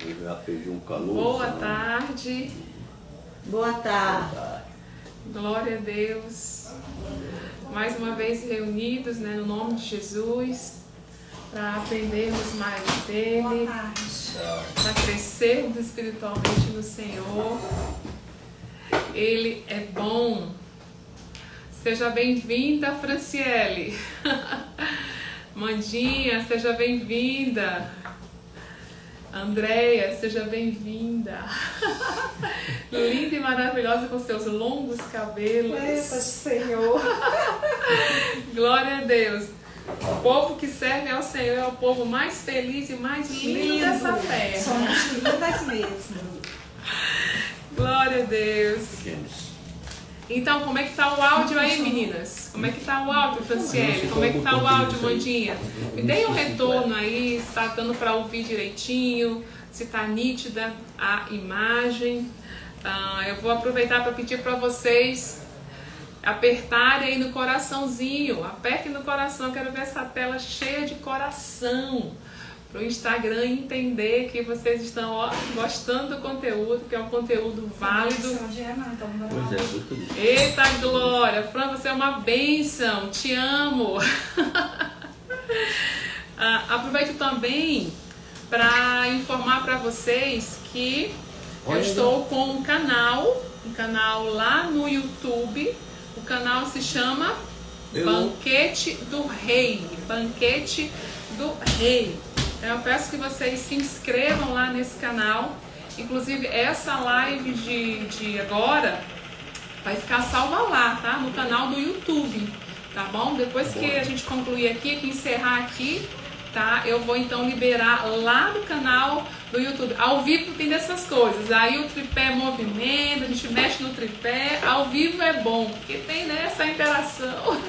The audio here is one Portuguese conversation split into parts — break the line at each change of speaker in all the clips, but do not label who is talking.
Já fez um calor.
Boa tarde.
Boa tarde.
Glória a Deus. Mais uma vez reunidos, né, no nome de Jesus, para aprendermos mais dele, para crescermos espiritualmente no Senhor. Ele é bom. Seja bem-vinda, Franciele. Mandinha, seja bem-vinda. Andréia, seja bem-vinda. Linda e maravilhosa com seus longos cabelos.
Eita, Senhor.
Glória a Deus. O povo que serve ao Senhor é o povo mais feliz e mais lindo dessa terra.
Somos lindas mesmo.
Glória a Deus. Então, como é que tá o áudio aí, meninas? Como é que tá o áudio, Franciele? Como é que tá o áudio, Mandinha? Me deem um retorno aí, se tá dando para ouvir direitinho, se tá nítida a imagem. Eu vou aproveitar para pedir para vocês apertarem aí no coraçãozinho. Apertem no coração, quero ver essa tela cheia de coração. Para o Instagram entender que vocês estão gostando do conteúdo, que é um conteúdo válido. Eita glória! Fran, você é uma bênção, te amo! Aproveito também para informar para vocês que eu estou com um canal lá no YouTube. O canal se chama Banquete do Rei. Banquete do Rei. Eu peço que vocês se inscrevam lá nesse canal. Inclusive, essa live de agora vai ficar salva lá, tá? No canal do YouTube, tá bom? Depois que a gente concluir aqui, que encerrar aqui, tá? Eu vou então liberar lá no canal do YouTube. Ao vivo tem dessas coisas. Aí o tripé movimenta, a gente mexe no tripé. Ao vivo é bom, porque tem, né, essa interação.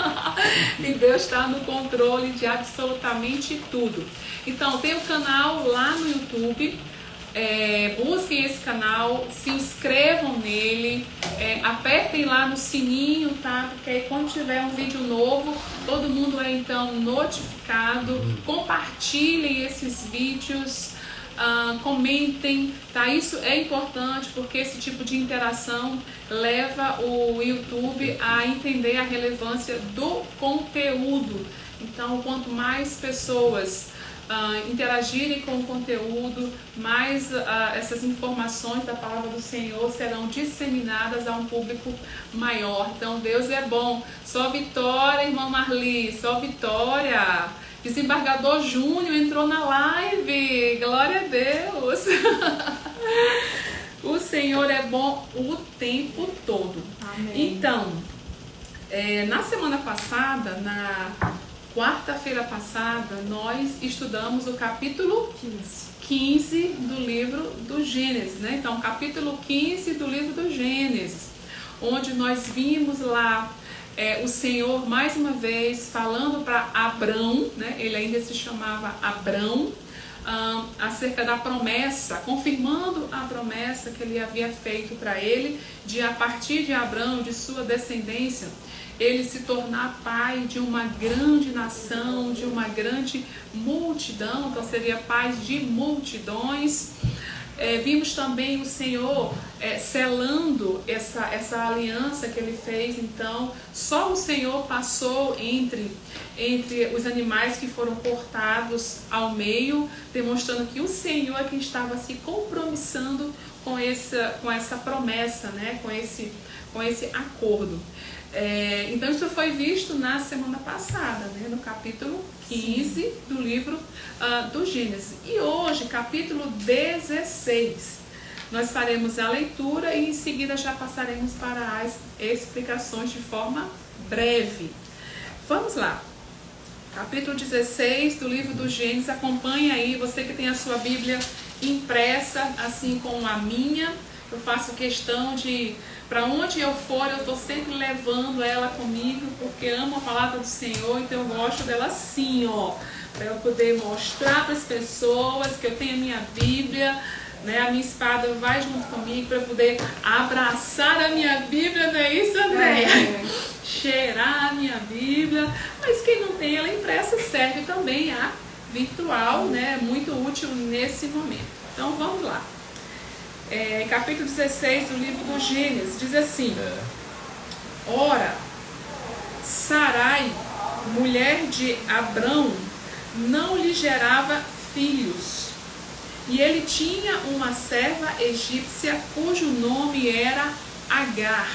E Deus está no controle de absolutamente tudo. Então, tem o canal lá no YouTube. Busquem esse canal, se inscrevam nele, apertem lá no sininho, tá? Porque aí quando tiver um vídeo novo, todo mundo é então notificado. Compartilhem esses vídeos, comentem, tá? Isso é importante porque esse tipo de interação leva o YouTube a entender a relevância do conteúdo. Então, quanto mais pessoas interagirem com o conteúdo, mais essas informações da palavra do Senhor serão disseminadas a um público maior. Então Deus é bom. Só vitória, irmã Marli, só vitória. Desembargador Júnior entrou na live, glória a Deus. O Senhor é bom o tempo todo.
Amém.
Então, na semana passada, na quarta-feira passada, nós estudamos o capítulo 15 do livro do Gênesis, né? Então, capítulo 15 do livro do Gênesis, onde nós vimos lá o Senhor, mais uma vez, falando para Abrão, né? Ele ainda se chamava Abrão, acerca da promessa, confirmando a promessa que ele havia feito para ele, de a partir de Abrão, de sua descendência, ele se tornar pai de uma grande nação, de uma grande multidão, então seria pai de multidões. Vimos também o Senhor selando essa aliança que ele fez. Então, só o Senhor passou entre os animais que foram cortados ao meio, demonstrando que o Senhor é quem estava se compromissando com essa promessa, né? com esse acordo. Então isso foi visto na semana passada, né? No capítulo 15 do livro do Gênesis. E hoje, capítulo 16, nós faremos a leitura e em seguida já passaremos para as explicações de forma breve. Vamos lá. Capítulo 16 do livro do Gênesis. Acompanhe aí, você que tem a sua Bíblia impressa, assim como a minha. Eu faço questão de, para onde eu for, eu estou sempre levando ela comigo, porque amo a palavra do Senhor, então eu gosto dela assim, ó, para eu poder mostrar para as pessoas que eu tenho a minha Bíblia, né? A minha espada vai junto comigo para poder abraçar a minha Bíblia, não é isso, Andréia? Cheirar a minha Bíblia, mas quem não tem ela impressa serve também a virtual, né? Muito útil nesse momento. Então vamos lá. Capítulo 16 do livro do Gênesis diz assim: Ora, Sarai, mulher de Abrão, não lhe gerava filhos, e ele tinha uma serva egípcia cujo nome era Agar.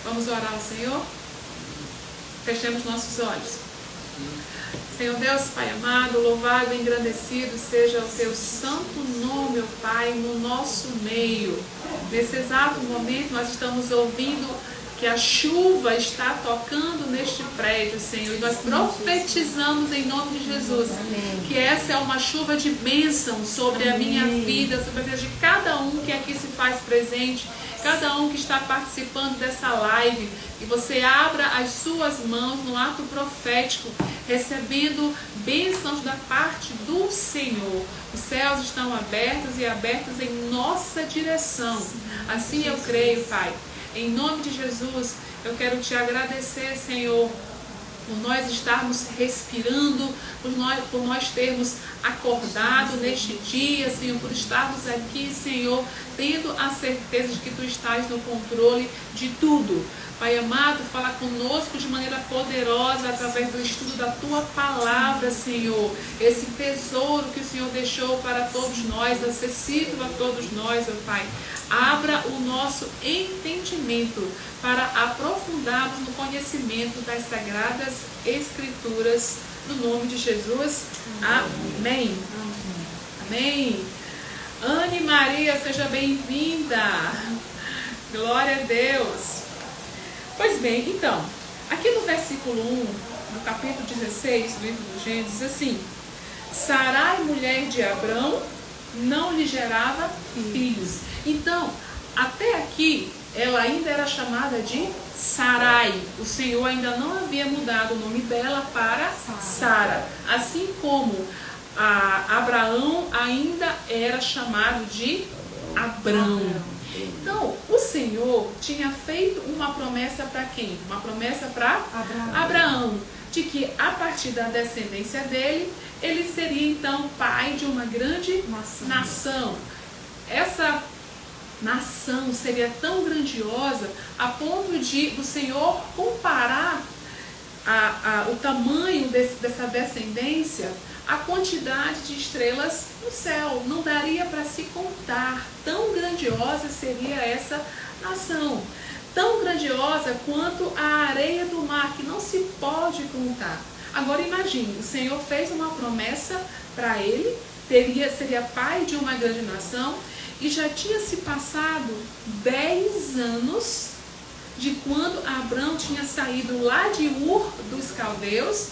Vamos orar ao Senhor? Fechemos nossos olhos. Senhor Deus, Pai amado, louvado e engrandecido seja o teu santo nome, ó Pai, no nosso meio. Nesse exato momento nós estamos ouvindo que a chuva está tocando neste prédio, Senhor, e nós profetizamos em nome de Jesus. Amém. Que essa é uma chuva de bênção sobre a minha vida, sobre a vida de cada um que aqui se faz presente, cada um que está participando dessa live, que você abra as suas mãos no ato profético, recebendo bênçãos da parte do Senhor. Os céus estão abertos e abertos em nossa direção. Assim eu creio, Pai. Em nome de Jesus, eu quero te agradecer, Senhor, por nós estarmos respirando, por nós termos acordado neste dia, Senhor, por estarmos aqui, Senhor, tendo a certeza de que Tu estás no controle de tudo. Pai amado, fala conosco de maneira poderosa através do estudo da Tua palavra, Senhor. Esse tesouro que o Senhor deixou para todos nós, acessível a todos nós, ó Pai. Abra o nosso entendimento para aprofundarmos no conhecimento das Sagradas Escrituras, no nome de Jesus. Amém. Amém. Anne Maria, seja bem-vinda. Glória a Deus. Pois bem, então, aqui no versículo 1, no capítulo 16 do livro do Gênesis, diz assim: Sarai, mulher de Abrão, não lhe gerava filhos. Então, até aqui, ela ainda era chamada de Sarai. O Senhor ainda não havia mudado o nome dela para Sara. Assim como Abraão ainda era chamado de Abrão. Então, o Senhor tinha feito uma promessa para quem? Uma promessa para Abraão, de que a partir da descendência dele, ele seria então pai de uma grande nação. Essa nação seria tão grandiosa a ponto de o Senhor comparar o tamanho dessa descendência à quantidade de estrelas no céu. Não daria para se contar. Tão grandiosa seria essa nação. Tão grandiosa quanto a areia do mar, que não se pode contar. Agora imagine, o Senhor fez uma promessa para ele, seria pai de uma grande nação, e já tinha se passado 10 anos de quando Abrão tinha saído lá de Ur dos Caldeus,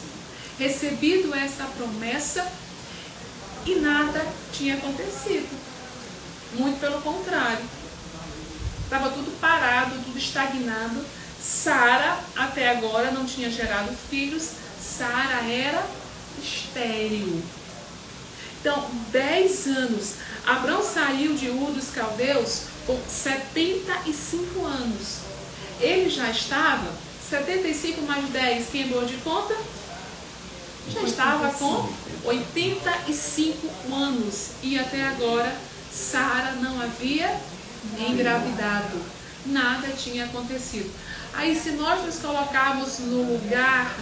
recebido essa promessa, e nada tinha acontecido. Muito pelo contrário. Estava tudo parado, tudo estagnado. Sara até agora não tinha gerado filhos. Sara era estéril. Então, 10 anos. Abrão saiu de Ur dos Caldeus com 75 anos. Ele já estava, 75 mais 10, quem é de conta? Já estava com 85 anos. E até agora, Sara não havia engravidado. Nada tinha acontecido. Aí, se nós nos colocarmos no lugar,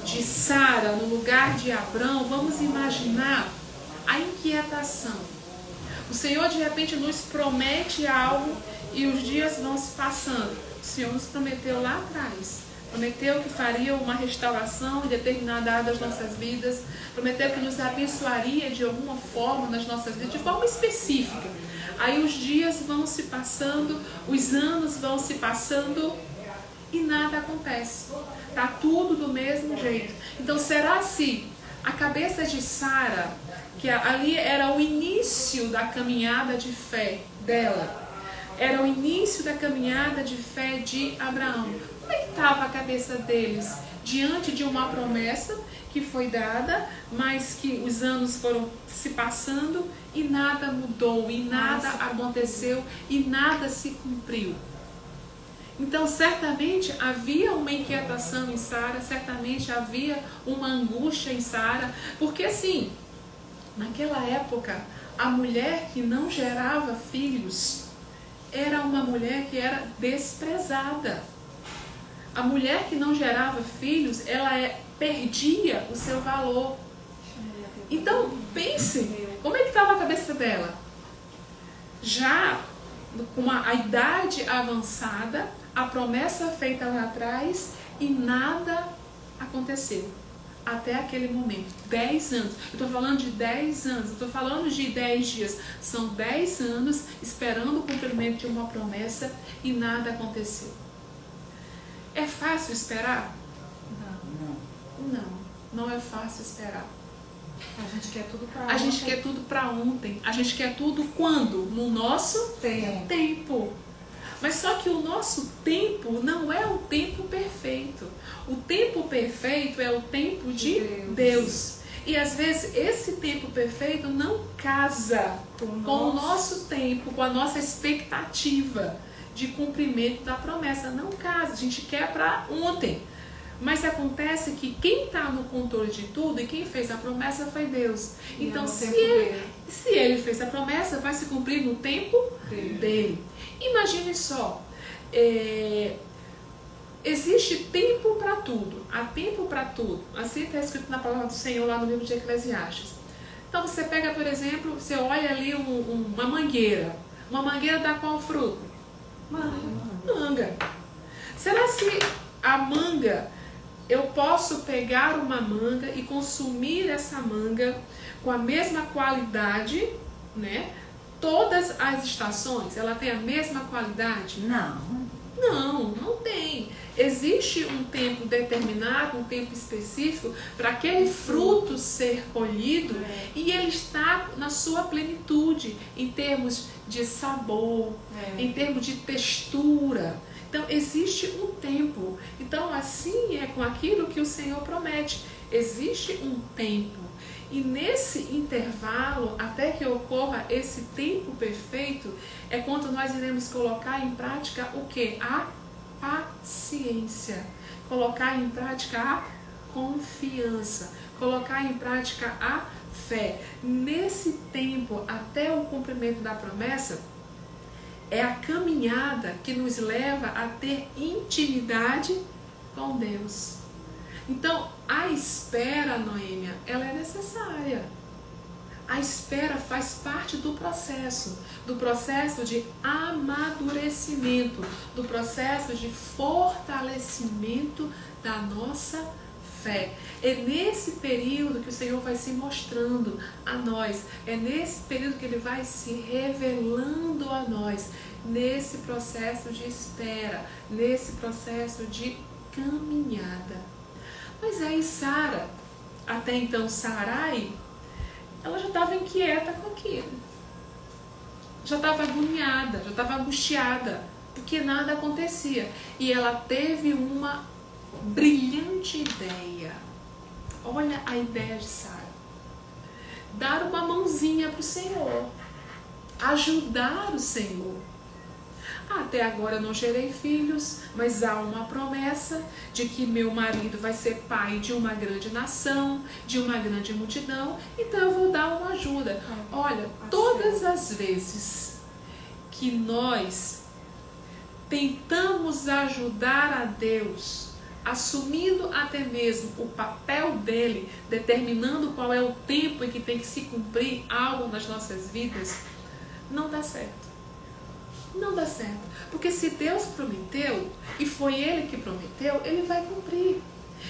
de Sara, no lugar de Abrão, vamos imaginar a inquietação. O Senhor de repente nos promete algo e os dias vão se passando. O Senhor nos prometeu lá atrás. Prometeu que faria uma restauração em determinada área das nossas vidas. Prometeu que nos abençoaria de alguma forma nas nossas vidas, de forma específica. Aí os dias vão se passando, os anos vão se passando e nada acontece. Está tudo do mesmo jeito. Então, será se a cabeça de Sara, que ali era o início da caminhada de fé dela, era o início da caminhada de fé de Abraão, como é que estava a cabeça deles diante de uma promessa que foi dada, mas que os anos foram se passando e nada mudou, e nada aconteceu, e nada se cumpriu? Então, certamente havia uma inquietação em Sara, certamente havia uma angústia em Sara, porque assim, Naquela época, a mulher que não gerava filhos era uma mulher que era desprezada. A mulher que não gerava filhos, ela perdia o seu valor. Então, pense, como é que estava a cabeça dela? Já com a idade avançada, a promessa feita lá atrás e nada aconteceu. Até aquele momento, 10 anos. Eu estou falando de 10 anos, eu estou falando de 10 dias. São 10 anos esperando o cumprimento de uma promessa e nada aconteceu. É fácil esperar? Não é fácil esperar.
A gente quer tudo pra ontem.
A gente quer tudo para ontem. A gente quer tudo quando? No nosso tempo. Mas só que o nosso tempo não é o tempo perfeito. O tempo perfeito é o tempo de Deus. E às vezes esse tempo perfeito não casa com o nosso tempo, com a nossa expectativa de cumprimento da promessa. Não casa, a gente quer para ontem. Mas acontece que quem está no controle de tudo e quem fez a promessa foi Deus. Então, se ele fez a promessa, vai se cumprir no tempo dele. Imagine só, existe tempo para tudo. Há tempo para tudo. Assim está escrito na palavra do Senhor lá no livro de Eclesiastes. Então, você pega, por exemplo, você olha ali uma mangueira. Uma mangueira dá qual fruto? Manga. Será se a manga... Eu posso pegar uma manga e consumir essa manga com a mesma qualidade, né? Todas as estações, ela tem a mesma qualidade? Não tem. Existe um tempo determinado, um tempo específico para aquele fruto ser colhido e ele está na sua plenitude, em termos de sabor, em termos de textura. Então, existe um tempo. Então, assim é com aquilo que o Senhor promete. Existe um tempo. E nesse intervalo, até que ocorra esse tempo perfeito, é quando nós iremos colocar em prática o quê? A paciência. Colocar em prática a confiança. Colocar em prática a fé. Nesse tempo, até o cumprimento da promessa, é a caminhada que nos leva a ter intimidade com Deus. Então, a espera, Noêmia, ela é necessária. A espera faz parte do processo de amadurecimento, do processo de fortalecimento da nossa fé. É nesse período que o Senhor vai se mostrando a nós, é nesse período que Ele vai se revelando a nós, nesse processo de espera, nesse processo de caminhada. Mas aí Sara, até então Sarai, ela já estava inquieta com aquilo, já estava agoniada, já estava angustiada, porque nada acontecia. E ela teve uma brilhante ideia. Olha a ideia de Sara. Dar uma mãozinha para o Senhor. Ajudar o Senhor. Até agora eu não gerei filhos, mas há uma promessa de que meu marido vai ser pai de uma grande nação, de uma grande multidão, então eu vou dar uma ajuda. Olha, todas as vezes que nós tentamos ajudar a Deus, assumindo até mesmo o papel dele, determinando qual é o tempo em que tem que se cumprir algo nas nossas vidas, não dá certo. Não dá certo. Porque se Deus prometeu, e foi Ele que prometeu, Ele vai cumprir.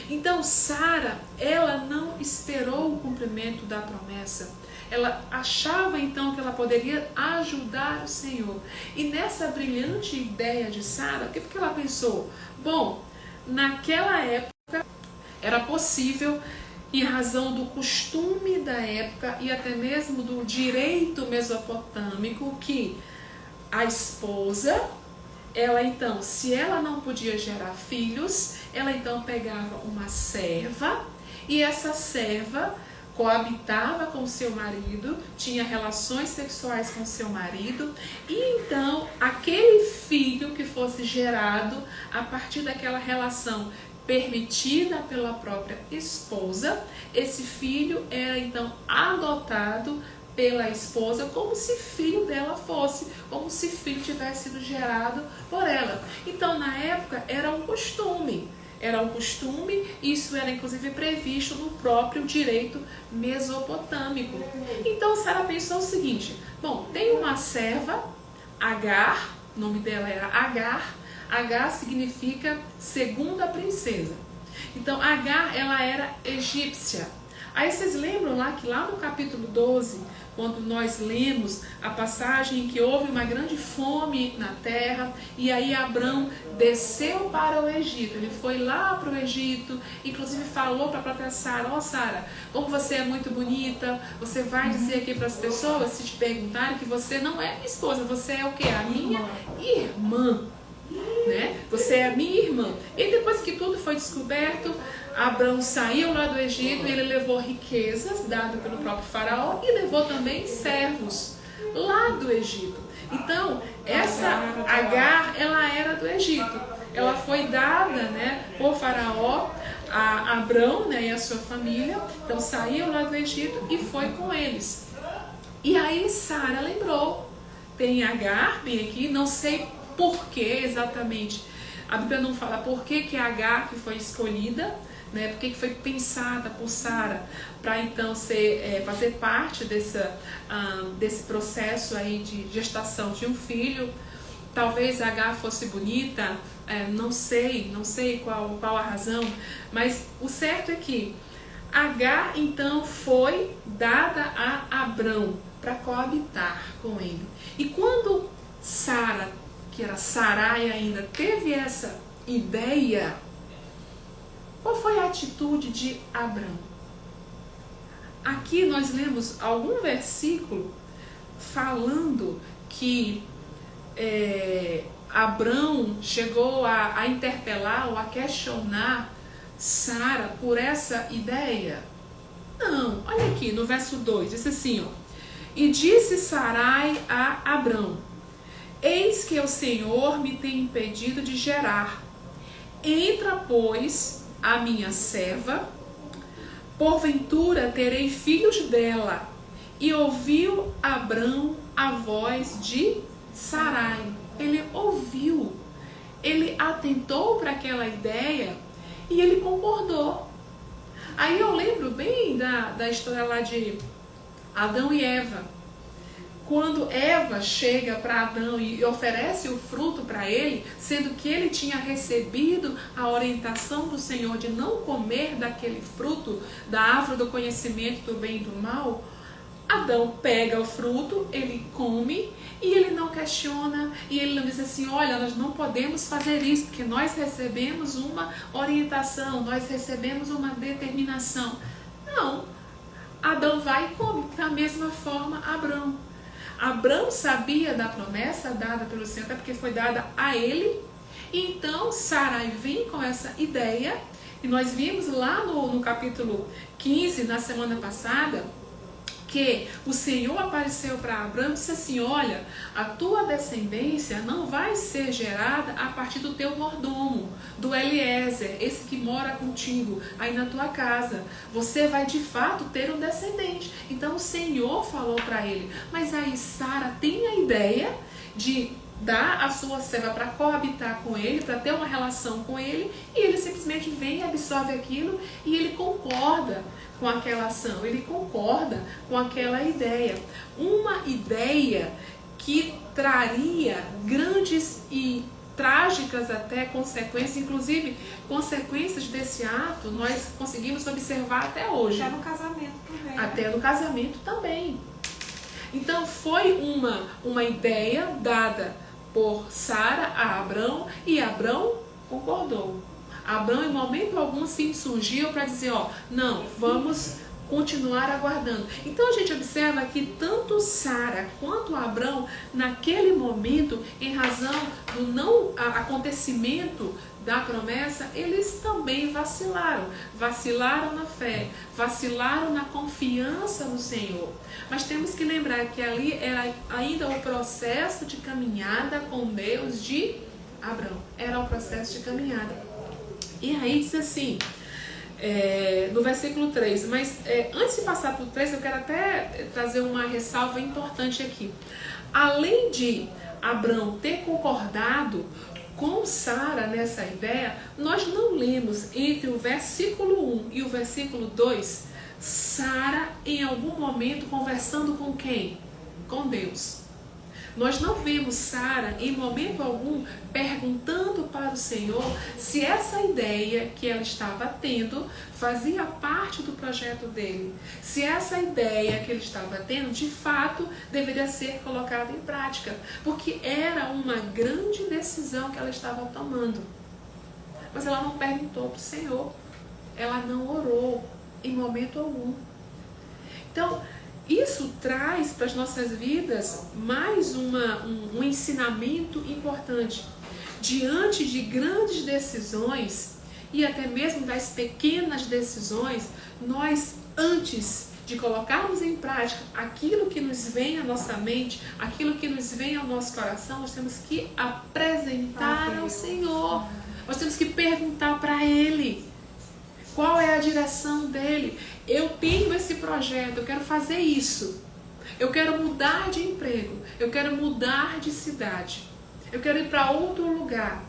Então Sara, ela não esperou o cumprimento da promessa. Ela achava então que ela poderia ajudar o Senhor. E nessa brilhante ideia de Sara, o que ela pensou? Bom, naquela época era possível, em razão do costume da época e até mesmo do direito mesopotâmico, que a esposa, ela então, se ela não podia gerar filhos, ela então pegava uma serva e essa serva coabitava com seu marido, tinha relações sexuais com seu marido, e então aquele filho que fosse gerado a partir daquela relação permitida pela própria esposa, esse filho era então adotado pela esposa como se filho dela fosse, como se filho tivesse sido gerado por ela. Então, na época, era um costume, isso era inclusive previsto no próprio direito mesopotâmico. Então, Sara pensou o seguinte: bom, tem uma serva, Agar, o nome dela era Agar. Agar significa segunda princesa. Então, Agar, ela era egípcia. Aí vocês lembram lá que lá no capítulo 12, quando nós lemos a passagem em que houve uma grande fome na terra, e aí Abrão desceu para o Egito, ele foi lá para o Egito, inclusive falou para a própria Sara: ó Sara, como você é muito bonita, você vai dizer aqui para as pessoas, se te perguntarem, que você não é minha esposa, você é o quê? A minha irmã. Né? Você é a minha irmã. E depois que tudo foi descoberto, Abrão saiu lá do Egito e ele levou riquezas dadas pelo próprio faraó e levou também servos lá do Egito. Então, essa Agar, ela era do Egito. Ela foi dada, né, por faraó a Abrão, né, e a sua família. Então, saiu lá do Egito e foi com eles. E aí Sara lembrou. Tem Agar, bem aqui, não sei por que exatamente, a Bíblia não fala por que a Agar que foi escolhida, né? Por que foi pensada por Sara para então fazer parte desse processo aí de gestação de um filho. Talvez a Agar fosse bonita, não sei qual a razão, mas o certo é que Agar então foi dada a Abrão para coabitar com ele. E quando Sara, que era Sarai ainda, teve essa ideia, qual foi a atitude de Abrão? Aqui nós lemos algum versículo falando que Abrão chegou a interpelar ou a questionar Sara por essa ideia. Não, olha aqui no verso 2, diz assim, ó: e disse Sarai a Abrão: eis que o Senhor me tem impedido de gerar. Entra, pois, a minha serva, porventura terei filhos dela. E ouviu Abrão a voz de Sarai. Ele ouviu, ele atentou para aquela ideia e ele concordou. Aí eu lembro bem da história lá de Adão e Eva. Quando Eva chega para Adão e oferece o fruto para ele, sendo que ele tinha recebido a orientação do Senhor de não comer daquele fruto, da árvore do conhecimento do bem e do mal, Adão pega o fruto, ele come e ele não questiona, e ele não diz assim: olha, nós não podemos fazer isso, porque nós recebemos uma orientação, nós recebemos uma determinação. Não, Adão vai e come. Da mesma forma, Abrão sabia da promessa dada pelo Senhor, até porque foi dada a ele. Então Sarai vem com essa ideia, e nós vimos lá no capítulo 15, na semana passada, que o Senhor apareceu para Abrão e disse assim: olha, a tua descendência não vai ser gerada a partir do teu mordomo, do Eliezer, esse que mora contigo aí na tua casa. Você vai de fato ter um descendente. Então o Senhor falou para ele. Mas aí Sara tem a ideia de dar a sua serva para coabitar com ele, para ter uma relação com ele, e ele simplesmente vem, absorve aquilo e ele concorda com aquela ação, ele concorda com aquela ideia. Uma ideia que traria grandes e trágicas até consequências, inclusive consequências desse ato nós conseguimos observar até hoje.
Até no casamento também.
Até no casamento também. Então foi uma ideia dada por Sara a Abrão, e Abrão concordou. Abrão em momento algum se insurgiu para dizer: ó, não, vamos continuar aguardando. Então a gente observa que tanto Sara quanto Abrão, naquele momento, em razão do não acontecimento da promessa, eles também vacilaram na fé, vacilaram na confiança no Senhor. Mas temos que lembrar que ali era ainda o processo de caminhada com Deus de Abrão, era o processo de caminhada. E aí diz assim, no versículo 3, mas antes de passar para o 3, eu quero até trazer uma ressalva importante aqui. Além de Abrão ter concordado com Sara nessa ideia, nós não lemos entre o versículo 1 e o versículo 2, Sara em algum momento conversando com quem? Com Deus. Nós não vemos Sara em momento algum perguntando para o Senhor se essa ideia que ela estava tendo fazia parte do projeto dele. Se essa ideia que ele estava tendo, de fato, deveria ser colocada em prática. Porque era uma grande decisão que ela estava tomando. Mas ela não perguntou para o Senhor. Ela não orou em momento algum. Então, isso traz para as nossas vidas mais um ensinamento importante. Diante de grandes decisões e até mesmo das pequenas decisões, nós, antes de colocarmos em prática aquilo que nos vem à nossa mente, aquilo que nos vem ao nosso coração, nós temos que apresentar ao Senhor. Nós temos que perguntar para Ele qual é a direção dele. Eu tenho esse projeto, eu quero fazer isso. Eu quero mudar de emprego. Eu quero mudar de cidade. Eu quero ir para outro lugar.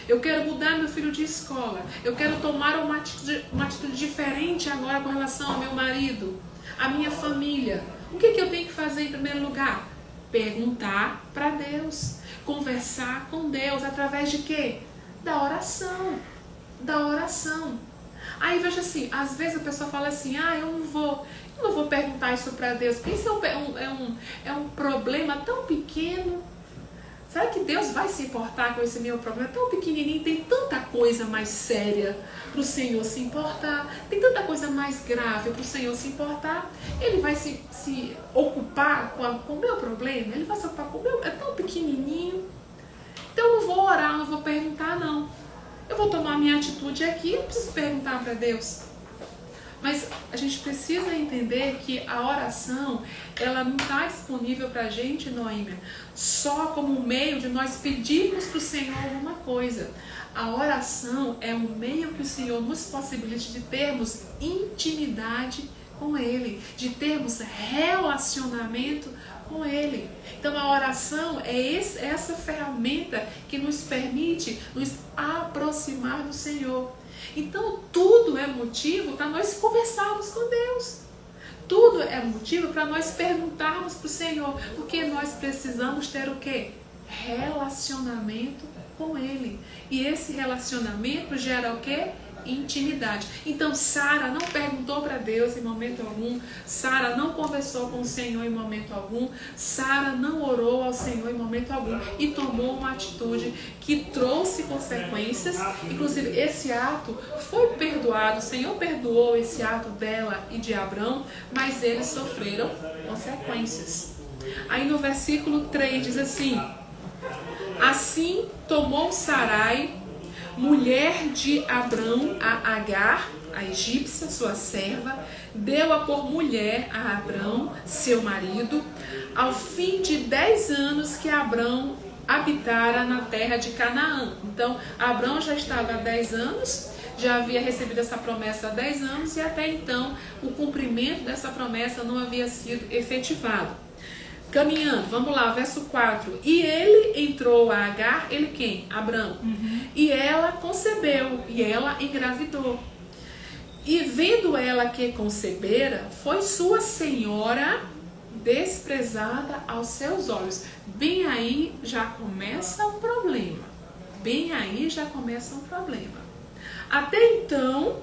Eu quero mudar meu filho de escola. Eu quero tomar uma atitude diferente agora com relação ao meu marido, à minha família. O que eu tenho que fazer em primeiro lugar? Perguntar para Deus. Conversar com Deus através de quê? Da oração. Da oração. Aí veja assim, às vezes a pessoa fala assim, eu não vou perguntar isso para Deus, porque isso é um problema tão pequeno. Será que Deus vai se importar com esse meu problema? É tão pequenininho, tem tanta coisa mais séria para o Senhor se importar, tem tanta coisa mais grave para o Senhor se importar. Ele vai se ocupar com o meu problema, ele vai se ocupar com o meu, é tão pequenininho. Então eu não vou orar, não vou perguntar não. Eu vou tomar minha atitude aqui, não preciso perguntar para Deus. Mas a gente precisa entender que a oração, ela não está disponível para a gente, Noêmia, só como um meio de nós pedirmos para o Senhor alguma coisa. A oração é um meio que o Senhor nos possibilita de termos intimidade com Ele, de termos relacionamento com Ele. Então a oração é essa ferramenta que nos permite nos aproximar do Senhor. Então tudo é motivo para nós conversarmos com Deus. Tudo é motivo para nós perguntarmos para o Senhor, porque nós precisamos ter o quê? Relacionamento com Ele. E esse relacionamento gera o quê? Intimidade. Então Sara não perguntou para Deus em momento algum, Sara não conversou com o Senhor em momento algum, Sara não orou ao Senhor em momento algum e tomou uma atitude que trouxe consequências. Inclusive esse ato foi perdoado, o Senhor perdoou esse ato dela e de Abrão, mas eles sofreram consequências. Aí no versículo 3 diz assim: assim tomou Sarai, mulher de Abrão, a Agar, a egípcia, sua serva, deu-a por mulher a Abrão, seu marido, ao fim de 10 anos que Abrão habitara na terra de Canaã. Então, Abrão já estava há 10 anos, já havia recebido essa promessa há 10 anos, e até então o cumprimento dessa promessa não havia sido efetivado. Caminhando, vamos lá, verso 4. E ele entrou a Agar, ele quem? Abrão. E ela concebeu, e ela engravidou. E vendo ela que concebera, foi sua senhora desprezada aos seus olhos. Bem aí já começa um problema. Bem aí já começa um problema. Até então,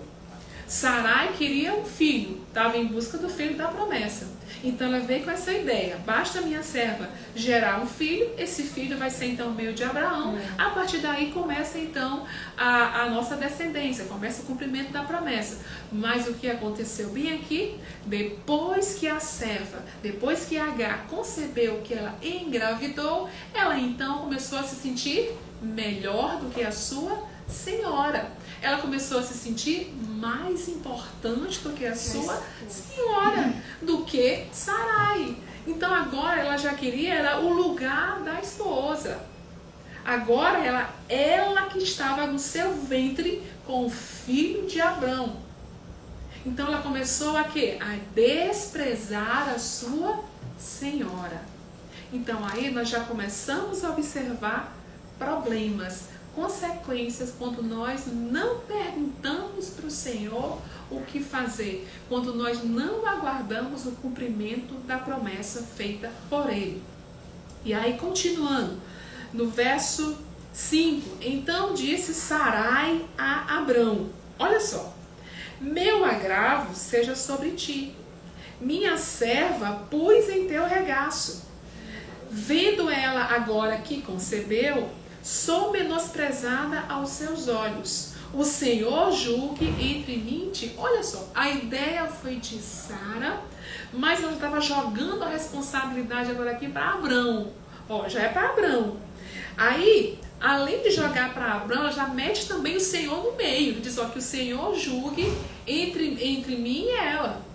Sarai queria um filho, estava em busca do filho da promessa. Então ela veio com essa ideia: basta minha serva gerar um filho, esse filho vai ser então o meio de Abraão. A partir daí começa então a nossa descendência, começa o cumprimento da promessa. Mas o que aconteceu bem aqui? Depois que a serva, depois que Agar concebeu, que ela engravidou, ela então começou a se sentir melhor do que a sua senhora. Ela começou a se sentir mais importante do que a sua senhora, do que Sarai. Então agora ela já queria era o lugar da esposa. Agora ela que estava no seu ventre com o filho de Abrão. Então ela começou a quê? A desprezar a sua senhora. Então aí nós já começamos a observar problemas, consequências quando nós não perguntamos para o Senhor o que fazer, quando nós não aguardamos o cumprimento da promessa feita por Ele. E aí continuando, no verso 5, então disse Sarai a Abrão, olha só, meu agravo seja sobre ti, minha serva pus em teu regaço. Vendo ela agora que concebeu, sou menosprezada aos seus olhos. O Senhor julgue entre mim e ti. Olha só, a ideia foi de Sara, mas ela estava jogando a responsabilidade agora aqui para Abrão. Ó, já é para Abrão. Aí, além de jogar para Abrão, ela já mete também o Senhor no meio. Diz, ó, que o Senhor julgue entre mim e ela.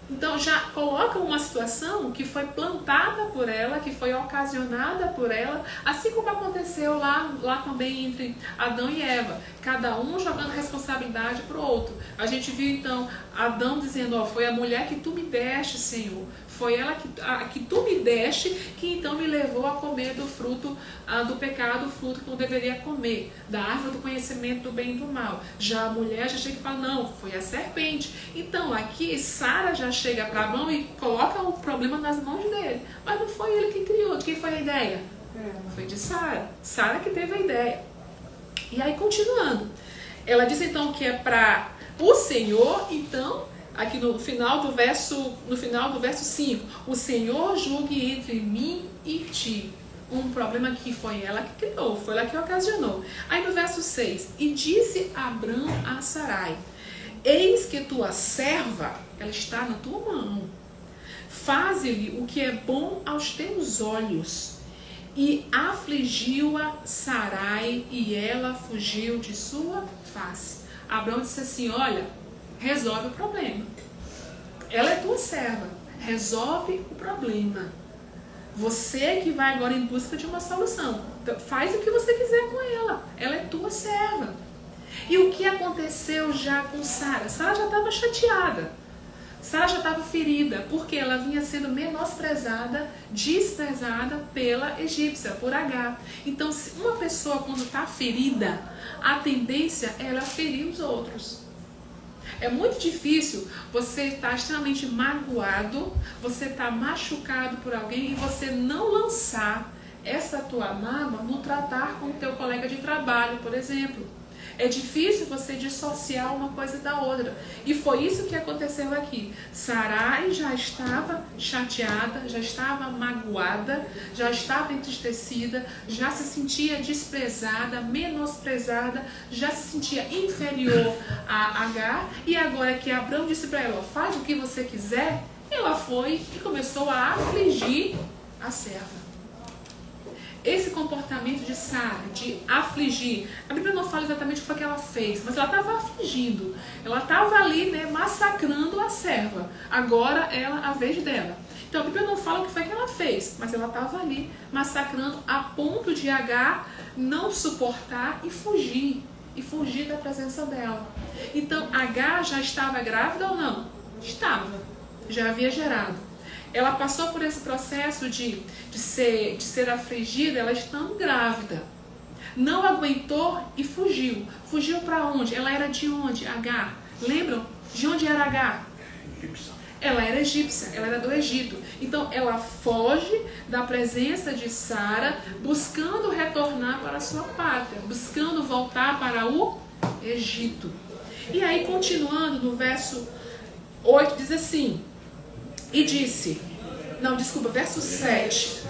Então já coloca uma situação que foi plantada por ela, que foi ocasionada por ela, assim como aconteceu lá também entre Adão e Eva, cada um jogando responsabilidade para o outro. A gente viu então Adão dizendo, ó, foi a mulher que tu me deste, Senhor, foi ela que tu me deste, que então me levou a comer do fruto do pecado, o fruto que não deveria comer, da árvore do conhecimento do bem e do mal. Já a mulher já chega e fala, não, foi a serpente. Então aqui Sara já chega para Abrão e coloca o problema nas mãos dele. Mas não foi ele que criou. De quem foi a ideia? Foi de Sara. Sara que teve a ideia. E aí continuando. Ela diz então que é para o Senhor, então, aqui no final do verso 5, o Senhor julgue entre mim e ti. Um problema que foi ela que criou, foi ela que ocasionou. Aí no verso 6, e disse Abrão a Sarai, eis que tua serva, ela está na tua mão, faze-lhe o que é bom aos teus olhos. E afligiu-a Sarai, e ela fugiu de sua face. Abrão disse assim, olha, resolve o problema. Ela é tua serva, resolve o problema. Você que vai agora em busca de uma solução. Então, faz o que você quiser com ela. Ela é tua serva. E o que aconteceu já com Sara? Sara já estava chateada. Sara já estava ferida, porque ela vinha sendo menosprezada, desprezada pela egípcia, por Agar. Então, se uma pessoa quando está ferida, a tendência é ela ferir os outros. É muito difícil você estar extremamente magoado, você estar machucado por alguém e você não lançar essa tua mágoa no tratar com o teu colega de trabalho, por exemplo. É difícil você dissociar uma coisa da outra. E foi isso que aconteceu aqui. Sarai já estava chateada, já estava magoada, já estava entristecida, já se sentia desprezada, menosprezada, já se sentia inferior a Agar. E agora que Abrão disse para ela, faz o que você quiser, ela foi e começou a afligir a serva. Esse comportamento de Sara, de afligir, a Bíblia não fala exatamente o que foi que ela fez, mas ela estava afligindo, ela estava ali, né, massacrando a serva. Agora era a vez dela. Então a Bíblia não fala o que foi que ela fez, mas ela estava ali massacrando a ponto de Agar não suportar e fugir da presença dela. Então Agar já estava grávida ou não? Estava, já havia gerado. Ela passou por esse processo de ser afligida, ela estando grávida. Não aguentou e fugiu. Fugiu para onde? Ela era de onde? Agar. Lembram? De onde era Agar? Egípcia. Ela era egípcia, ela era do Egito. Então ela foge da presença de Sara, buscando retornar para a sua pátria, buscando voltar para o Egito. E aí, continuando no verso 8, diz assim... E disse, verso 7.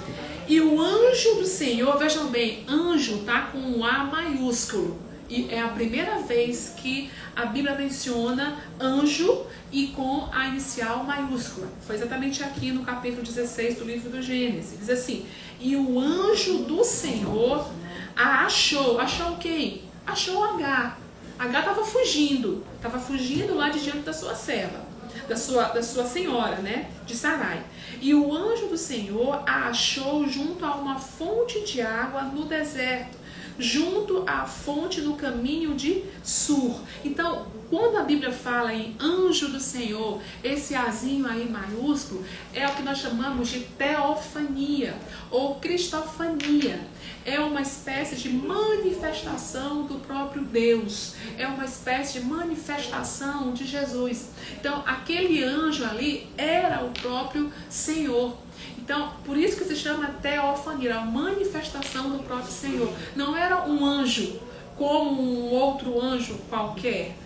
E o anjo do Senhor, vejam bem, anjo tá com um A maiúsculo. E é a primeira vez que a Bíblia menciona anjo e com a inicial maiúscula. Foi exatamente aqui no capítulo 16 do livro do Gênesis. Diz assim, e o anjo do Senhor a achou. Achou quem? Achou Agar. Agar estava fugindo lá de diante da sua serva. da sua senhora, né, de Sarai. E o anjo do Senhor a achou junto a uma fonte de água no deserto, junto à fonte no caminho de Sur. Então, quando a Bíblia fala em anjo do Senhor, esse azinho aí maiúsculo é o que nós chamamos de teofania ou cristofania. É uma espécie de manifestação do próprio Deus. É uma espécie de manifestação de Jesus. Então, aquele anjo ali era o próprio Senhor. Então, por isso que se chama teofania, a manifestação do próprio Senhor. Não era um anjo como um outro anjo qualquer,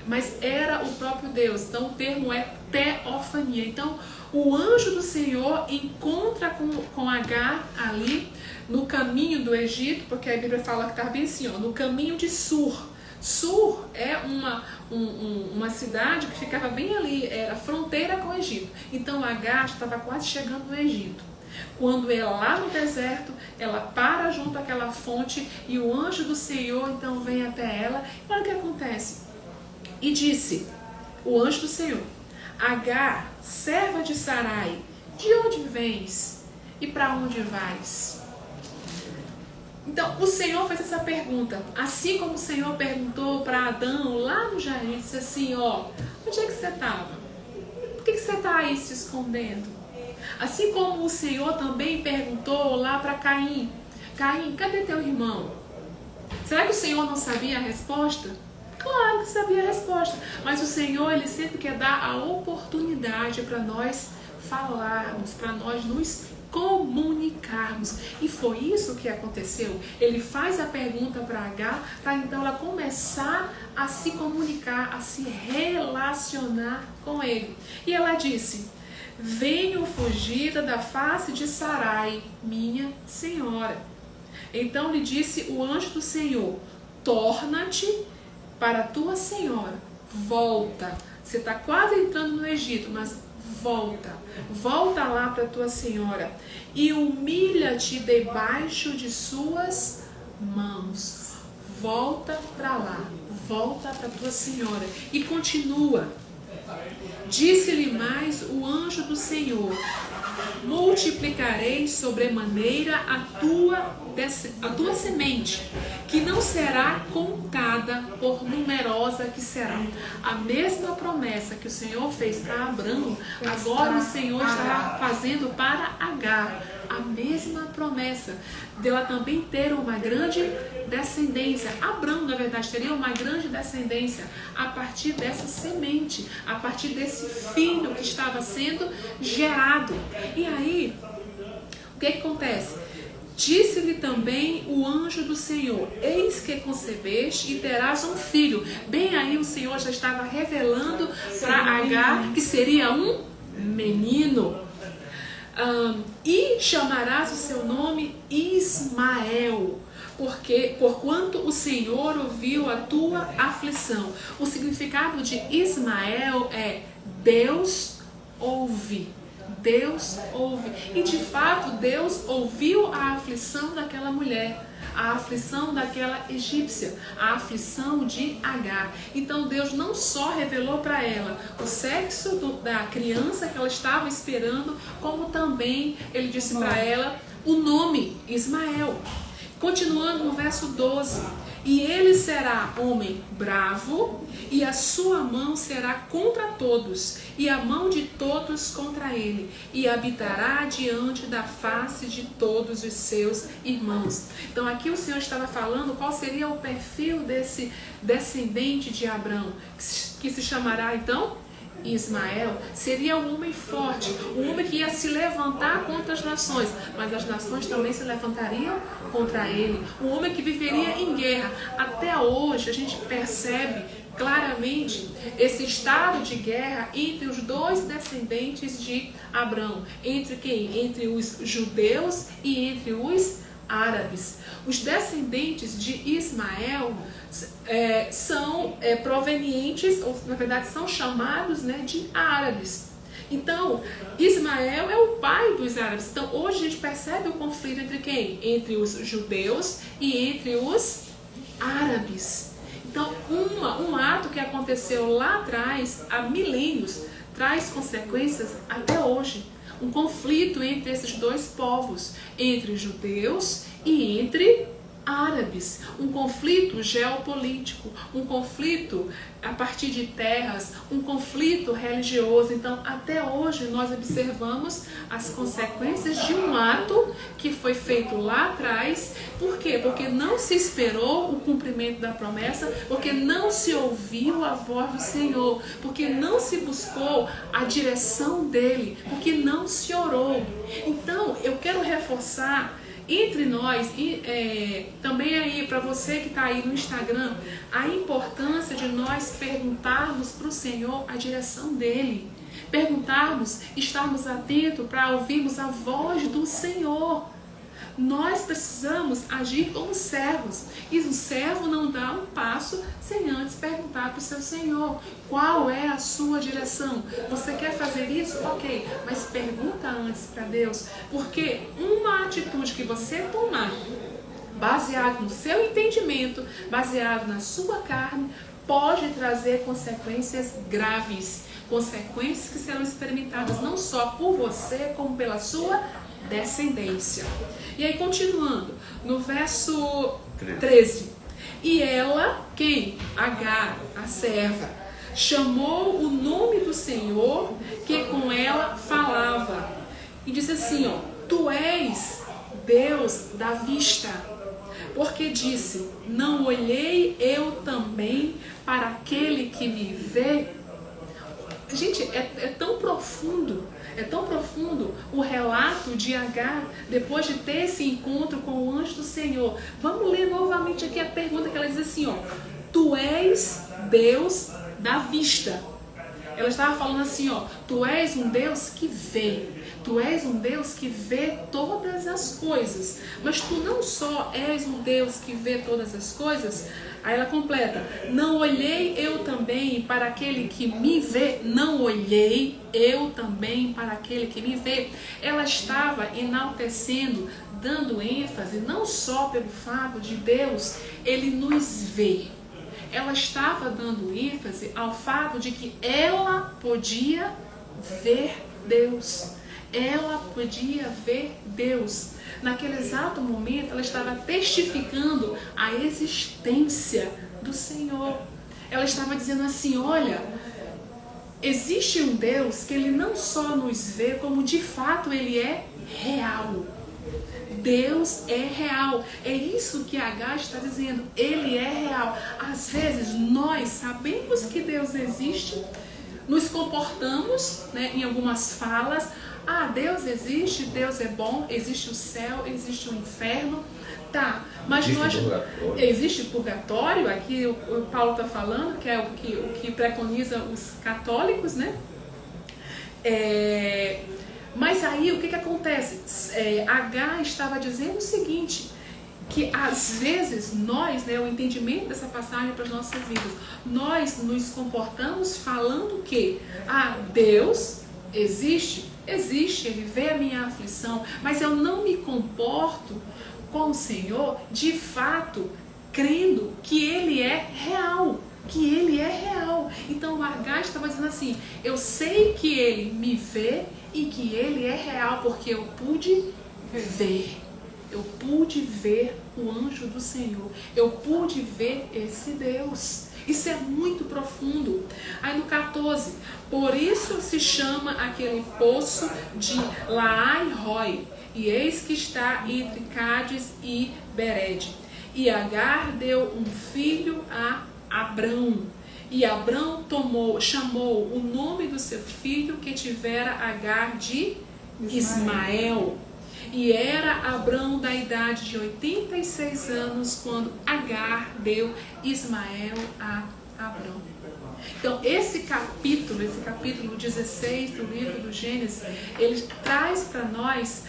mas era o próprio Deus. Então, o termo é teofania. Então, o anjo do Senhor encontra com Agar ali no caminho do Egito, porque a Bíblia fala que estava bem assim, ó, no caminho de Sur. Sur é uma cidade que ficava bem ali, era fronteira com o Egito. Então Agar estava quase chegando no Egito. Quando ela lá no deserto, ela para junto àquela fonte e o anjo do Senhor então vem até ela. E olha o que acontece. E disse o anjo do Senhor: Agar, serva de Sarai, de onde vens e para onde vais? Então, o Senhor fez essa pergunta, assim como o Senhor perguntou para Adão lá no jardim, disse assim, ó, onde é que você estava? Por que você está aí se escondendo? Assim como o Senhor também perguntou lá para Caim, Caim, cadê teu irmão? Será que o Senhor não sabia a resposta? Claro que sabia a resposta, mas o Senhor, Ele sempre quer dar a oportunidade para nós falarmos, para nós nos comunicarmos. E foi isso que aconteceu. Ele faz a pergunta para Agar, para então ela começar a se comunicar, a se relacionar com ele. E ela disse: venho fugida da face de Sarai, minha senhora. Então lhe disse o anjo do Senhor: torna-te para a tua senhora, volta. Você está quase entrando no Egito, mas volta lá para tua senhora e humilha-te debaixo de suas mãos. Volta para lá, volta para tua senhora. E continua. Disse-lhe mais o anjo do Senhor: multiplicarei sobremaneira a tua semente, que não será contada por numerosa que será. A mesma promessa que o Senhor fez para Abraão, agora o Senhor está fazendo para Agar. A mesma promessa dela também ter uma grande descendência. Abraão, na verdade, teria uma grande descendência a partir dessa semente, a partir desse filho que estava sendo gerado. E aí, o que acontece? Disse-lhe também o anjo do Senhor: eis que concebeste e terás um filho. Bem aí o Senhor já estava revelando para Agar que seria um menino. E chamarás o seu nome Ismael, porquanto o Senhor ouviu a tua aflição. O significado de Ismael é Deus ouve. Deus ouve. E de fato Deus ouviu a aflição daquela mulher, a aflição daquela egípcia, a aflição de Agar. Então Deus não só revelou para ela o sexo da criança que ela estava esperando, como também ele disse para ela o nome Ismael. Continuando no verso 12: e ele será homem bravo, e a sua mão será contra todos, e a mão de todos contra ele, e habitará diante da face de todos os seus irmãos. Então aqui o Senhor estava falando qual seria o perfil desse descendente de Abraão, que se chamará então Ismael. Seria um homem forte, um homem que ia se levantar contra as nações, mas as nações também se levantariam contra ele. Um homem que viveria em guerra. Até hoje a gente percebe claramente esse estado de guerra entre os dois descendentes de Abraão. Entre quem? Entre os judeus e entre os árabes. Os descendentes de Ismael são provenientes, ou na verdade são chamados, né, de árabes. Então, Ismael é o pai dos árabes. Então, hoje a gente percebe o conflito entre quem? Entre os judeus e entre os árabes. Então, um ato que aconteceu lá atrás, há milênios, traz consequências até hoje. Um conflito entre esses dois povos, entre judeus e entre árabes, um conflito geopolítico, um conflito a partir de terras, um conflito religioso. Então, até hoje nós observamos as consequências de um ato que foi feito lá atrás. Por quê? Porque não se esperou o cumprimento da promessa, porque não se ouviu a voz do Senhor, porque não se buscou a direção dele, porque não se orou. Então, eu quero reforçar entre nós, e também aí para você que está aí no Instagram, a importância de nós perguntarmos para o Senhor a direção dele. Perguntarmos, estarmos atentos para ouvirmos a voz do Senhor. Nós precisamos agir como servos. E o servo não dá um passo sem antes perguntar para o seu Senhor qual é a sua direção. Você quer fazer isso? Ok, mas pergunta antes para Deus. Porque uma atitude que você tomar, baseado no seu entendimento, baseado na sua carne, pode trazer consequências graves. Consequências que serão experimentadas não só por você, como pela sua descendência. E aí, continuando, no verso 13. E ela, quem? Agar, a serva, chamou o nome do Senhor que com ela falava. E disse assim, ó, tu és Deus da vista. Porque disse, não olhei eu também para aquele que me vê? Gente, é tão profundo o relato de Agar, depois de ter esse encontro com o anjo do Senhor. Vamos ler novamente aqui a pergunta que ela diz assim, ó, tu és Deus da vista. Ela estava falando assim, ó, tu és um Deus que vê. Tu és um Deus que vê todas as coisas. Mas tu não só és um Deus que vê todas as coisas. Aí ela completa, não olhei eu também para aquele que me vê. Não olhei eu também para aquele que me vê. Ela estava enaltecendo, dando ênfase, não só pelo fato de Deus, ele nos vê. Ela estava dando ênfase ao fato de que ela podia ver Deus. Ela podia ver Deus. Naquele exato momento, ela estava testificando a existência do Senhor. Ela estava dizendo assim, olha, existe um Deus que ele não só nos vê, como de fato ele é real. Deus é real. É isso que Agar está dizendo. Ele é real. Às vezes nós sabemos que Deus existe, nos comportamos, né, em algumas falas. Ah, Deus existe, Deus é bom, existe o céu, existe o inferno. Tá, mas existe purgatório, aqui o Paulo está falando, que é o que preconiza os católicos, né? Mas aí o que acontece? Agar estava dizendo o seguinte, que às vezes nós, né, o entendimento dessa passagem para as nossas vidas, nós nos comportamos falando que Deus existe, ele vê a minha aflição, mas eu não me comporto com o Senhor de fato crendo que ele é real. Então Agar estava dizendo assim, eu sei que ele me vê e que ele é real, porque eu pude ver. Eu pude ver o anjo do Senhor. Eu pude ver esse Deus. Isso é muito profundo. Aí no 14, por isso se chama aquele poço de Laai-Roi, e eis que está entre Cádiz e Bered. E Agar deu um filho a Abrão. E Abrão chamou o nome do seu filho que tivera Agar de Ismael. E era Abrão da idade de 86 anos quando Agar deu Ismael a Abrão. Então esse capítulo 16 do livro do Gênesis, ele traz para nós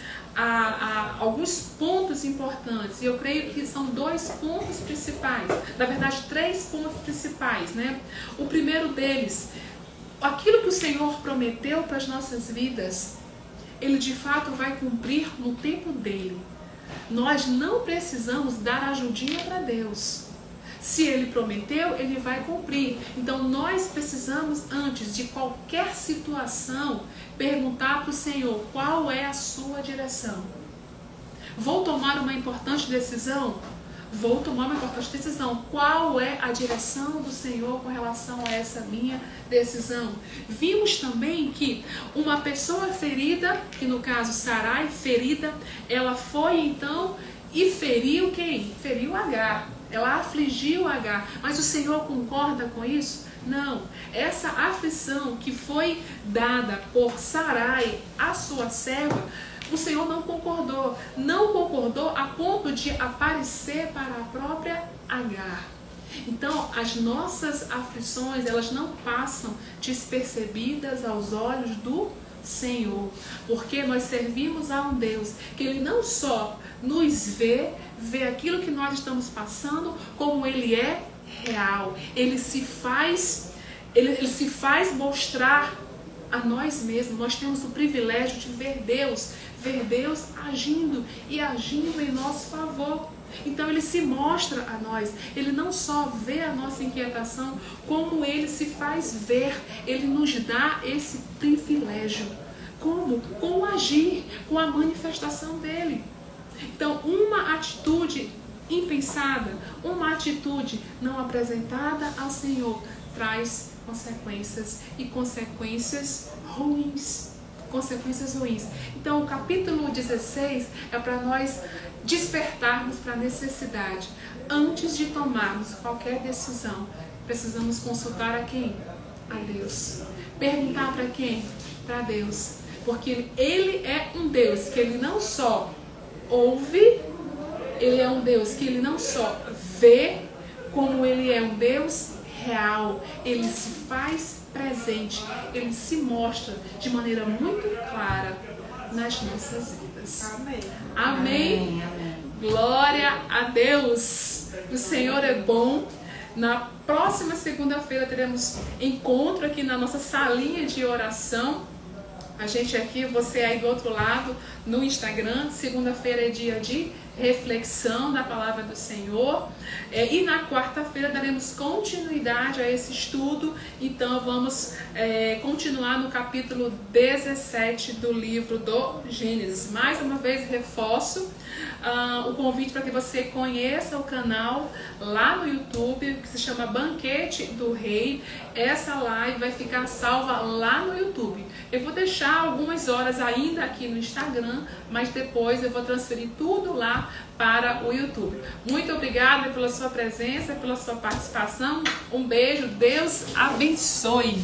alguns pontos importantes. E eu creio que são 2 pontos principais. Na verdade, 3 pontos principais, né? O primeiro deles, aquilo que o Senhor prometeu para as nossas vidas, ele de fato vai cumprir no tempo dele. Nós não precisamos dar ajudinha para Deus. Se Ele prometeu, Ele vai cumprir. Então nós precisamos, antes de qualquer situação, perguntar para o Senhor qual é a sua direção. Vou tomar uma importante decisão? Vou tomar uma importante decisão. Qual é a direção do Senhor com relação a essa minha decisão? Vimos também que uma pessoa ferida, que no caso Sarai, ferida, ela foi então e feriu quem? Feriu Agar. Ela afligiu Agar. Mas o Senhor concorda com isso? Não. Essa aflição que foi dada por Sarai, a sua serva, o Senhor não concordou. Não concordou a ponto de aparecer para a própria Agar. Então, as nossas aflições, elas não passam despercebidas aos olhos do Senhor. Porque nós servimos a um Deus que Ele não só nos vê aquilo que nós estamos passando, como Ele é real. Ele se faz mostrar a nós mesmos. Nós temos o privilégio de ver Deus agindo e agindo em nosso favor. Então Ele se mostra a nós. Ele não só vê a nossa inquietação, como Ele se faz ver. Ele nos dá esse privilégio. Como? Com o agir, com a manifestação dEle. Então, uma atitude impensada, uma atitude não apresentada ao Senhor, traz consequências, e consequências ruins. Consequências ruins. Então, o capítulo 16 é para nós despertarmos para a necessidade. Antes de tomarmos qualquer decisão, precisamos consultar a quem? A Deus. Perguntar para quem? Para Deus. Porque Ele é um Deus que Ele não só ouve, Ele é um Deus que Ele não só vê, como Ele é um Deus real. Ele se faz presente, Ele se mostra de maneira muito clara nas nossas vidas.
Amém.
Amém. Glória a Deus. O Senhor é bom. Na próxima segunda-feira teremos encontro aqui na nossa salinha de oração. A gente aqui, você aí do outro lado, no Instagram. Segunda-feira é dia de reflexão da palavra do Senhor. E na quarta-feira daremos continuidade a esse estudo. Então vamos continuar no capítulo 17 do livro do Gênesis. Mais uma vez reforço o convite para que você conheça o canal lá no YouTube, que se chama Banquete do Rei. Essa live vai ficar salva lá no YouTube. Eu vou deixar algumas horas ainda aqui no Instagram, mas depois eu vou transferir tudo lá para o YouTube. Muito obrigada pela sua presença, pela sua participação. Um beijo, Deus abençoe.